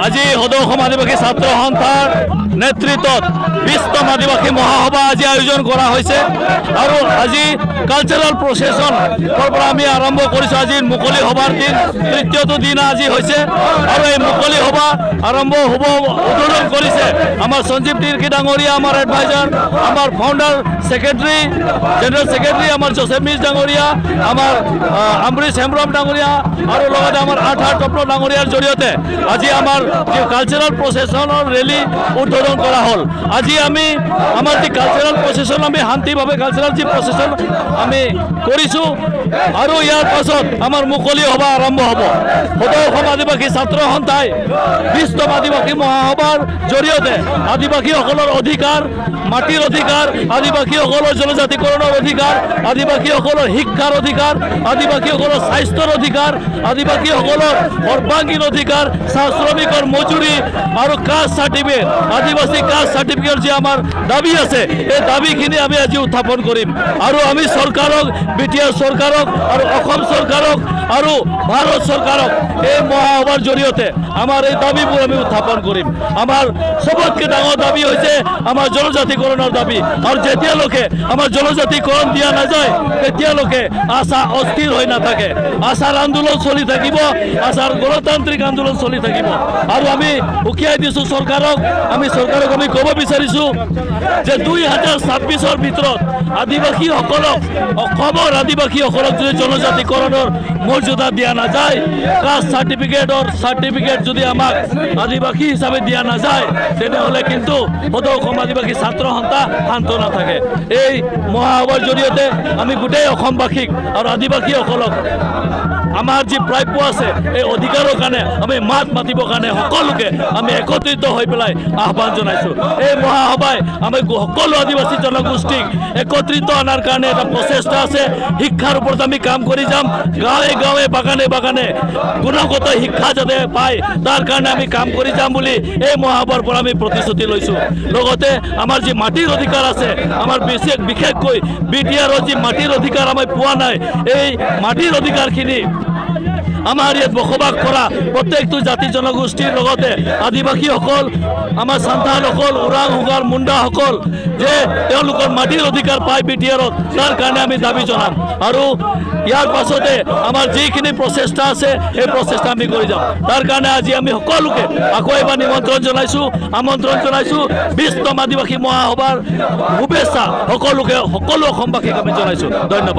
আজি সদৌ অসম আদিবাসী ছাত্ৰ সন্থাৰ নেতৃত্বত 20তম আদিবাসী মহাসভা আজি আয়োজন কৰা হৈছে আৰু আজি কালচাৰেল প্ৰচেছন পৰা আমি আৰম্ভ কৰিছোঁ। আজি মুকলি সভাৰ দিন তৃতীয়টো দিন আজি হৈছে আৰু এই মুকলি সভা আৰম্ভ হ'ব উদ্বোধন কৰিছে আমাৰ সঞ্জীৱ তিৰ্কী ডাঙৰীয়া, আমাৰ এডভাইজাৰ, আমাৰ ফাউণ্ডাৰ ছেক্ৰেটাৰী জেনেৰেল ছেক্ৰেটাৰী আমাৰ জোচেফ মিছ ডাঙৰীয়া, আমাৰ আমৰিশ হেমব্ৰম ডাঙৰীয়া আৰু লগতে আমাৰ আঠাৰ টপ্ৰ ডাঙৰীয়াৰ জৰিয়তে আজি আমাৰ যে কালচাৰেল প্ৰচেছনৰ ৰেলী উদ্বোধন কৰা হ'ল। আজি আমি আমাৰ যি কালচাৰেল প্ৰচেছন আমি শান্তিভাৱে কালচাৰেল যি প্ৰচেছন আমি কৰিছোঁ আৰু ইয়াৰ পাছত আমাৰ মুকলি সভা আৰম্ভ হ'ব। সদৌ অসম আদিবাসী ছাত্ৰ সন্থাই 20তম আদিবাসী মহাসভাৰ জৰিয়তে আদিবাসীসকলৰ অধিকাৰ, মাটিৰ অধিকাৰ, আদিবাসীসকলৰ জনজাতিকৰণৰ অধিকাৰ, আদিবাসীসকলৰ শিক্ষাৰ অধিকাৰ, আদিবাসীসকলৰ স্বাস্থ্যৰ অধিকাৰ, আদিবাসীসকলৰ সৰ্বাংগীন অধিকাৰ, চাহ শ্ৰমিকৰ মজুৰি আৰু কাষ্ট চাৰ্টিফিকেট, আদিবাসী কাষ্ট চাৰ্টিফিকেট যে আমাৰ দাবী আছে এই দাবীখিনি আমি আজি উত্থাপন কৰিম আৰু আমি চৰকাৰক, বিটিআৰ চৰকাৰক আৰু অসম চৰকাৰক আৰু ভাৰত চৰকাৰক এই মহাসভাৰ জৰিয়তে আমাৰ এই দাবীবোৰ আমি উত্থাপন কৰিম। আমাৰ সবতকৈ ডাঙৰ দাবী হৈছে আমাৰ জনজাতিকৰণৰ দাবী আৰু যেতিয়ালৈকে আমাৰ জনজাতিকৰণ দিয়া নাযায় তেতিয়ালৈকে আশা অস্থিৰ হৈ নাথাকে। আশাৰ আন্দোলন চলি থাকিব, আশাৰ গণতান্ত্ৰিক আন্দোলন চলি থাকিব আৰু আমি উকিয়াই দিছোঁ চৰকাৰক, আমি ক'ব বিচাৰিছোঁ যে 2026ৰ ভিতৰত আদিবাসীসকলক, অসমৰ আদিবাসীসকলক যদি জনজাতিকৰণৰ মৰ্যাদা দিয়া নাযায়, কাষ্ট চাৰ্টিফিকেট যদি আমাক আদিবাসী হিচাপে দিয়া নাযায় তেনেহ'লে কিন্তু সদৌ অসম আদিবাসী ছাত্ৰ সন্থা শান্ত নাথাকে। এই মহাসভাৰ জৰিয়তে আমি গোটেই অসমবাসীক আৰু আদিবাসীসকলক আমাৰ যি প্ৰাপ্য আছে এই অধিকাৰৰ কাৰণে আমি মাত মাতিবৰ কাৰণে সকলোকে আমি একত্ৰিত হৈ পেলাই আহ্বান জনাইছোঁ। এই মহাসভাই আমি সকলো আদিবাসী জনগোষ্ঠীক একত্ৰিত অনাৰ কাৰণে এটা প্ৰচেষ্টা আছে। শিক্ষাৰ ওপৰত আমি কাম কৰি যাম, গাঁৱে গাঁৱে বাগানে বাগানে গুণগত শিক্ষা যাতে পায় তাৰ কাৰণে আমি কাম কৰি যাম বুলি এই মহাসভাৰ পৰা আমি প্ৰতিশ্ৰুতি লৈছোঁ। লগতে আমাৰ যি মাটিৰ অধিকাৰ আছে, আমাৰ বিশেষকৈ বিটিআৰৰ যি মাটিৰ অধিকাৰ আমি পোৱা নাই, এই মাটিৰ অধিকাৰখিনি আমাৰ ইয়াত বসবাস কৰা প্ৰত্যেকটো জাতি জনগোষ্ঠীৰ লগতে আদিবাসীসকল, আমাৰ সান্থালসকল, ওৰাং, হুগাৰ, মুণ্ডাসকল যে তেওঁলোকৰ মাটিৰ অধিকাৰ পায় বিটিআৰত, তাৰ কাৰণে আমি দাবী জনাম আৰু ইয়াৰ পাছতে আমাৰ যিখিনি প্ৰচেষ্টা আছে সেই প্ৰচেষ্টা আমি কৰি যাম। তাৰ কাৰণে আজি আমি সকলোকে আকৌ এবাৰ আমন্ত্ৰণ জনাইছোঁ 20তম আদিবাসী মহাসভাৰ শুভেচ্ছা সকলো অসমবাসীক আমি জনাইছোঁ। ধন্যবাদ।